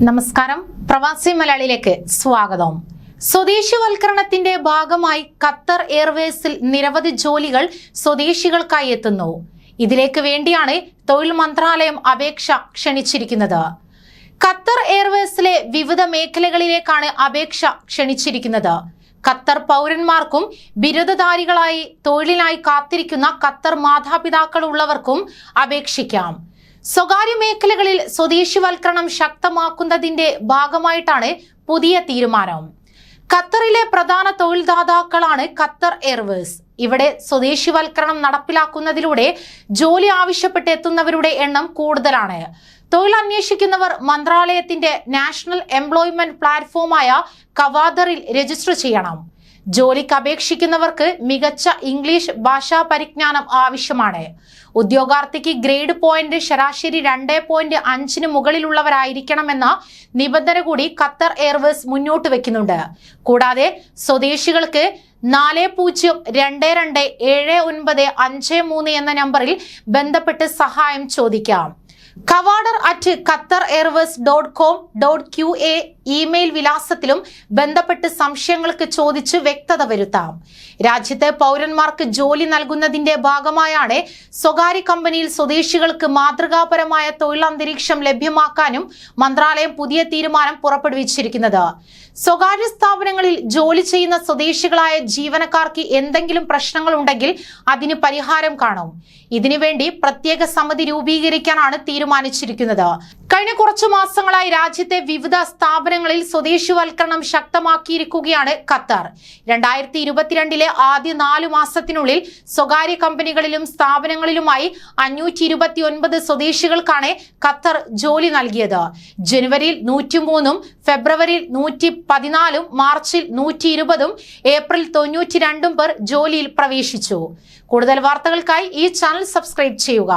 നമസ്കാരം, പ്രവാസി മലയാളിയിലേക്ക് സ്വാഗതം. സ്വദേശിവൽക്കരണത്തിന്റെ ഭാഗമായി ഖത്തർ എയർവേസിൽ നിരവധി ജോലികൾ സ്വദേശികൾക്കായി എത്തുന്നു. ഇതിലേക്ക് വേണ്ടിയാണ് തൊഴിൽ മന്ത്രാലയം അപേക്ഷ ക്ഷണിച്ചിരിക്കുന്നത്. ഖത്തർ എയർവേസിലെ വിവിധ മേഖലകളിലേക്കാണ് അപേക്ഷ ക്ഷണിച്ചിരിക്കുന്നത്. ഖത്തർ പൗരന്മാർക്കും ബിരുദധാരികളായി തൊഴിലിനായി കാത്തിരിക്കുന്ന ഖത്തർ മാതാപിതാക്കൾ ഉള്ളവർക്കും അപേക്ഷിക്കാം. സ്വകാര്യ മേഖലകളിൽ സ്വദേശിവൽക്കരണം ശക്തമാക്കുന്നതിന്റെ ഭാഗമായിട്ടാണ് പുതിയ തീരുമാനം. ഖത്തറിലെ പ്രധാന തൊഴിൽദാതാക്കളാണ് ഖത്തർ എയർവേസ്. ഇവിടെ സ്വദേശിവൽക്കരണം നടപ്പിലാക്കുന്നതിലൂടെ ജോലി ആവശ്യപ്പെട്ട് എത്തുന്നവരുടെ എണ്ണം കൂടുതലാണ്. തൊഴിൽ അന്വേഷിക്കുന്നവർ മന്ത്രാലയത്തിന്റെ നാഷണൽ എംപ്ലോയ്മെന്റ് പ്ലാറ്റ്ഫോമായ കവാദറിൽ രജിസ്റ്റർ ചെയ്യണം. ജോലിക്ക് അപേക്ഷിക്കുന്നവർക്ക് മികച്ച ഇംഗ്ലീഷ് ഭാഷാ പരിജ്ഞാനം ആവശ്യമാണ്. ഉദ്യോഗാർത്ഥിക്ക് ഗ്രേഡ് പോയിന്റ് ശരാശരി 2.5 മുകളിലുള്ളവരായിരിക്കണമെന്ന നിബന്ധന കൂടി ഖത്തർ എയർവേസ് മുന്നോട്ട് വെക്കുന്നുണ്ട്. കൂടാതെ സ്വദേശികൾക്ക് 40227953 എന്ന നമ്പറിൽ ബന്ധപ്പെട്ട് സഹായം ചോദിക്കാം. kavader@qattarairways.com.qa ഇമെയിൽ വിലാസത്തിലും ബന്ധപ്പെട്ട് സംശയങ്ങൾക്ക് ചോദിച്ച് വ്യക്തത വരുത്താം. രാജ്യത്തെ പൗരന്മാർക്ക് ജോലി നൽകുന്നതിന്റെ ഭാഗമായാണ് സ്വകാര്യ കമ്പനിയിൽ സ്വദേശികൾക്ക് മാതൃകാപരമായ തൊഴിലന്തരീക്ഷം ലഭ്യമാക്കാനും മന്ത്രാലയം പുതിയ തീരുമാനം പുറപ്പെടുവിച്ചിരിക്കുന്നത്. സ്വകാര്യ സ്ഥാപനങ്ങളിൽ ജോലി ചെയ്യുന്ന സ്വദേശികളായ ജീവനക്കാർക്ക് എന്തെങ്കിലും പ്രശ്നങ്ങൾ ഉണ്ടെങ്കിൽ അതിന് പരിഹാരം കാണും. ഇതിനുവേണ്ടി പ്രത്യേക സമിതി രൂപീകരിക്കാനാണ് തീരുമാനിച്ചിരിക്കുന്നത്. കഴിഞ്ഞ കുറച്ചു മാസങ്ങളായി രാജ്യത്തെ വിവിധ സ്ഥാപനങ്ങളിൽ സ്വദേശിവൽക്കരണം ശക്തമാക്കിയിരിക്കുകയാണ് ഖത്തർ. 2022 ആദ്യ 4 മാസത്തിനുള്ളിൽ സ്വകാര്യ കമ്പനികളിലും സ്ഥാപനങ്ങളിലുമായി 529 സ്വദേശികൾക്കാണ് ഖത്തർ ജോലി നൽകിയത്. ജനുവരിയിൽ 103, ഫെബ്രുവരിയിൽ 114, മാർച്ചിൽ 120, ഏപ്രിൽ 92 പേർ ജോലിയിൽ പ്രവേശിച്ചു. കൂടുതൽ വാർത്തകൾക്കായി ഈ ചാനൽ സബ്സ്ക്രൈബ് ചെയ്യുക.